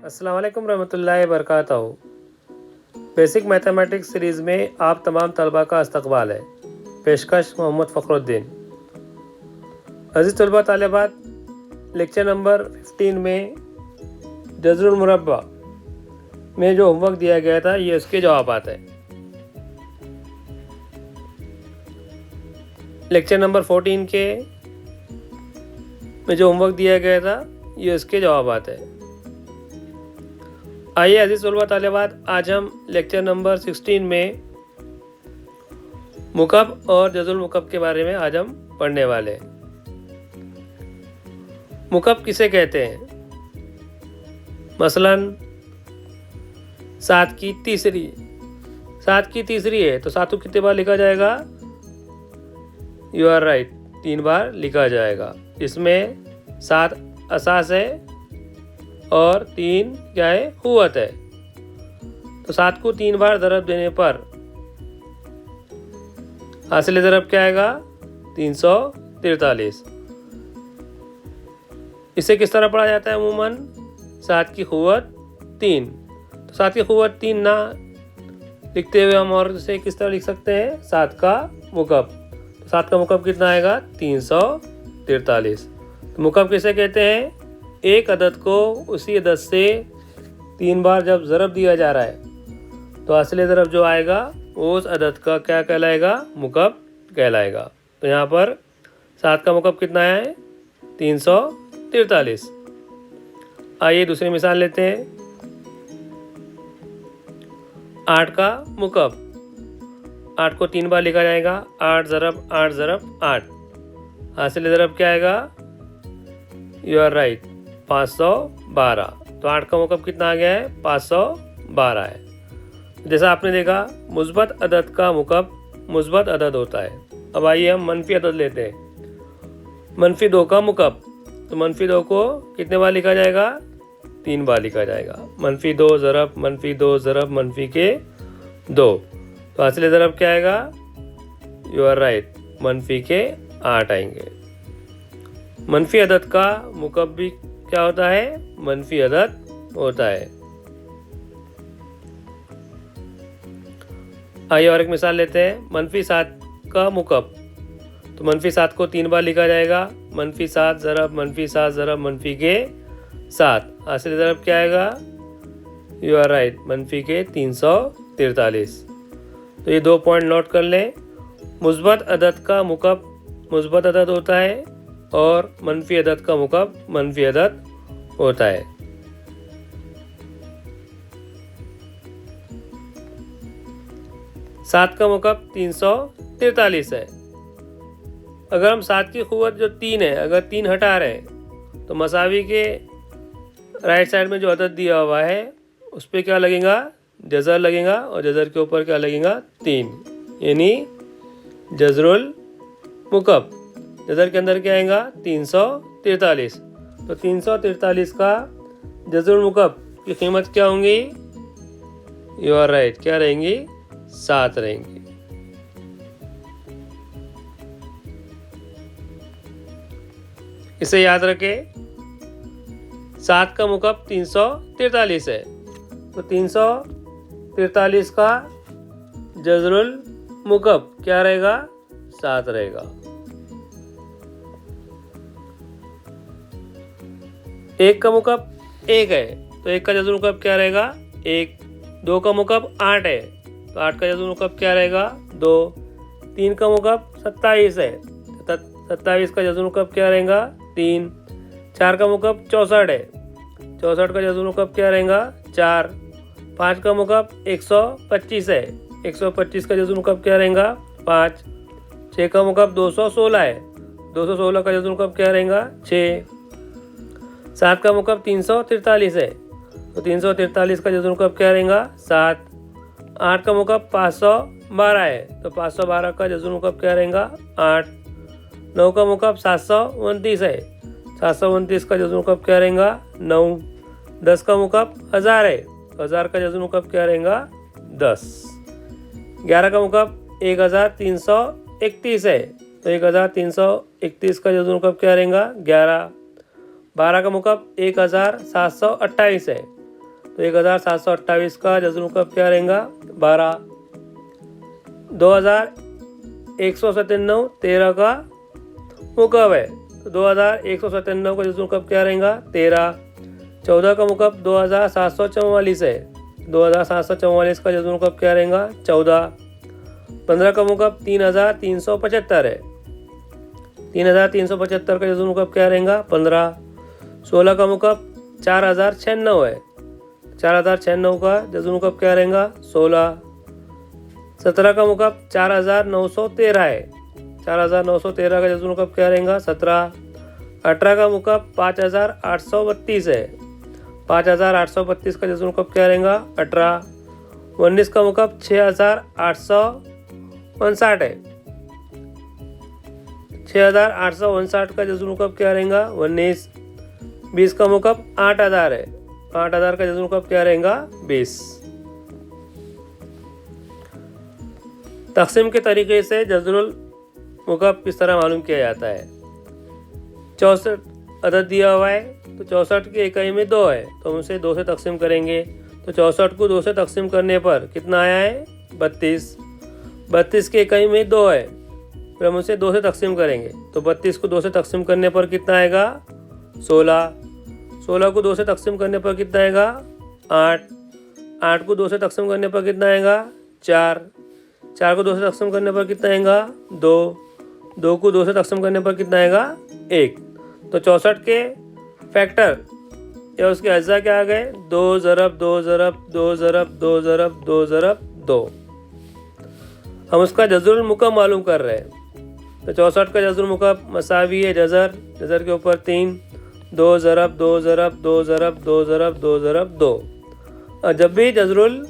अस्सलाम वालेकुम रहमतुल्लाहि बरकातहू। बेसिक मैथमेटिक्स सीरीज़ में आप तमाम तलबा का इस्तकबाल है। पेशकश मोहम्मद फ़खरुद्दीन। अज़ीज़ तलबा तालिबात, लेक्चर नंबर 15 में जज़रुल मुरब्बा में जो होमवर्क दिया गया था ये उसके जवाबात है। लेक्चर नंबर 14 के में जो होमवर्क दिया गया था ये उसके जवाबात है। आइए अज़ीज़ तलबा तालिबात, आज हम लेक्चर नंबर 16 में मुकब और जज़रुल मुकब के बारे में आज हम पढ़ने वाले हैं। मुकब किसे कहते हैं? मसलन 7 की तीसरी है तो 7 को कितने बार लिखा जाएगा? यू आर राइट, 3 बार लिखा जाएगा। इसमें 7 असास है और 3 क्या है? हुवत है। तो 7 को 3 बार ज़रब देने पर हासिल ज़रब क्या आएगा? 343। इसे किस तरह पढ़ा जाता है अमूमन? 7 की हुवत 3। तो 7 की हुवत 3 ना लिखते हुए हम और इसे किस तरह लिख सकते हैं? 7 का मुकब। तो 7 का मुकब कितना आएगा? 343। तो मुकब किसे कहते हैं? एक अदद को उसी अदद से 3 बार जब ज़रब दिया जा रहा है तो हासिल ज़रब जो आएगा वो उस अदद का क्या कहलाएगा? मुकब कहलाएगा। तो यहाँ पर 7 का मुकब कितना है? 343। आइए दूसरी मिसाल लेते हैं। 8 का मुकब। 8 को 3 बार लिखा जाएगा। 8 ज़रब 8 ज़रब 8। हासिल ज़रब क्या आएगा? You are right, 512। तो 8 का मुकब कितना आ गया है? 512 है। जैसा आपने देखा, मुस्बत अदद का मुकब मुस्बत अदद होता है। अब आइए हम मनफी अदद लेते हैं। मनफी 2 का मुकब। तो मनफी 2 को कितने बार लिखा जाएगा? 3 बार लिखा जाएगा। मनफी 2 ज़रब मनफी 2 ज़रब मनफी के 2। तो हासिल ज़रब क्या आएगा? यू आर राइट, मनफी के 8 आएंगे। मनफी अदद का मुकब भी क्या होता है? मनफी अदद होता है। आइए और एक मिसाल लेते हैं। मनफी 7 का मुकब। तो मनफी 7 को 3 बार लिखा जाएगा। मनफी 7 ज़रब मनफी 7 ज़रब मनफी के 7। हासिल ज़रब क्या आएगा? यू आर राइट, मनफी के 343। तो ये 2 पॉइंट नोट कर लें। मुस्बत अदद का मुकब मुस्बत अदद होता है और मनफी अदद का मुकब मनफी अदद होता है। सात का मुकब 343 है। अगर हम 7 की खुवत जो 3 है, अगर 3 हटा रहे हैं तो मसावी के राइट साइड में जो अदद दिया हुआ है उस पर क्या लगेगा? जज़र लगेगा और जज़र के ऊपर क्या लगेगा? 3, यानी जज़रुल मुकब। जज़र के अंदर क्या आएगा? 343। तो 343 का जज़रुल मुकब की कीमत क्या होंगी? यू आर राइट, क्या रहेंगी? 7 रहेंगी। इसे याद रखें, 7 का मुकब 343 है। तो 343 का जज़रुल मुकब क्या रहेगा? 7 रहेगा। 1 का मुकब 1 है तो 1 का जज़रुल मुकब क्या रहेगा? 1। 2 का मुकब 8 है तो 8 का जज़रुल मुकब क्या रहेगा? 2। 3 का मुकब 27 है तो 27 का जज़रुल मुकब क्या रहेगा? 3। 4 का मुकब 64 है, 64 का जज़रुल मुकब क्या रहेगा? 4। 5 का मुकब 125 है, 125 का जज़रुल मुकब क्या रहेगा? 5। 6 का मुकब 216 है, 216 का जज़रुल मुकब क्या रहेगा? 6। 7 का मुकब 343 है तो 343 का जज़रुल मुकब क्या रहेगा? 7। 8 का मुकब 512 है तो 512 का जज़रुल मुकब क्या रहेगा? 8। 9 का मुकब 729 है, 729 का जज़रुल मुकब क्या रहेगा? 9। 10 का मुकब 1000 है, 1000 का जज़रुल मुकब क्या रहेगा? 10। 11 का मुकब 1331 है तो 1331 का जज़रुल मुकब क्या रहेगा? 11। 12 का मुकब 1728 है तो 1728 का जज़र मुकब क्या रहेगा 12। 2197 13 का मुकब है, तो 2197 का जज़र मुकब क्या रहेगा 13। 14 का मुकब 2744 है, 2744 का जज़र मुकब क्या रहेगा 14। 15 का मुकब 3375 है, 3375 का जज़र मुकब क्या रहेगा 15। 16 का मुकब 4096 है, 4096 का जज़र मुकब क्या रहेगा 16। 17 का मुकब 4913 है, 4913 का जज़र मुकब क्या रहेगा 17। 18 का मुकब 5832 है, 5832 का जज़र मुकब क्या रहेगा 18। 19 का मुकब 6859 है, 6859 का जज़र मुकब क्या रहेगा 19। 20 का मुकब 8000 है, 8000 का जज़र मुकब क्या रहेगा 20। तक़सीम के तरीके से जज़रुल मुकब किस तरह मालूम किया जाता है। 64 अदद दिया हुआ है, तो 64 की इकाई में 2 है, तो हम उसे 2 से तक़सीम करेंगे। तो 64 को 2 से तक़सीम करने पर कितना आया है 32। 32 की इकाई में 2 है, फिर हम उसे 2 से तक़सीम करेंगे, तो 32 को 2 से तक़सीम करने पर कितना आएगा 16। 16 को 2 से तक़सीम करने पर कितना आएगा 8। 8 को 2 से तक़सीम करने पर कितना आएगा 4। 4 को 2 से तक़सीम करने पर कितना आएगा 2। 2 को 2 से तक़सीम करने पर कितना आएगा 1। तो 64 के फैक्टर या उसके अज्जा क्या आ गए 2 ज़रब 2 ज़रब 2 ज़रब 2 ज़रब 2 ज़रब 2। हम उसका जज़रुल मुकब मालूम कर रहे हैं। तो 64 का जज़रुल मुकब मसावी है जज़र के ऊपर 3, 2 ज़रब 2 ज़रब 2 ज़रब 2 ज़रब 2 ज़रब 2। और जब भी जज़रुल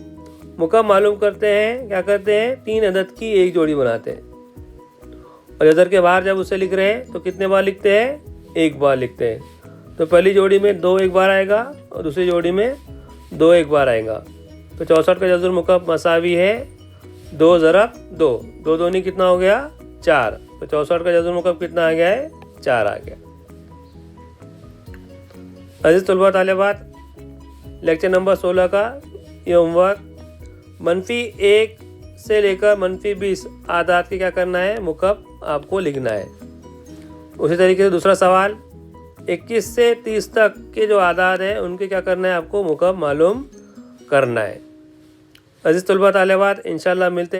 मुकब मालूम करते हैं क्या करते हैं 3 अदद की एक जोड़ी बनाते हैं, और जज़र के बाहर जब उसे लिख रहे हैं तो कितने बार लिखते हैं 1 बार लिखते हैं। तो पहली जोड़ी में 2 एक बार आएगा और दूसरी जोड़ी में 2 एक बार आएगा। तो 64 का जज़रुल मुकब मसावी है 2 ज़रब 2, 2 दूनी कितना हो गया 4। तो 64 का जज़रुल मुकब कितना आ गया है 4 आ गया। अज़ीज़ तलबा तालिबात, लेक्चर नंबर 16 का ये होमवर्क -1 से लेकर -20 आदात के क्या करना है मुकब आपको लिखना है। उसी तरीके से दूसरा सवाल 21 से 30 तक के जो आदात हैं उनके क्या करना है आपको मुकब मालूम करना है। अज़ीज़ तलबा तालिबात, इंशाअल्लाह मिलते हैं।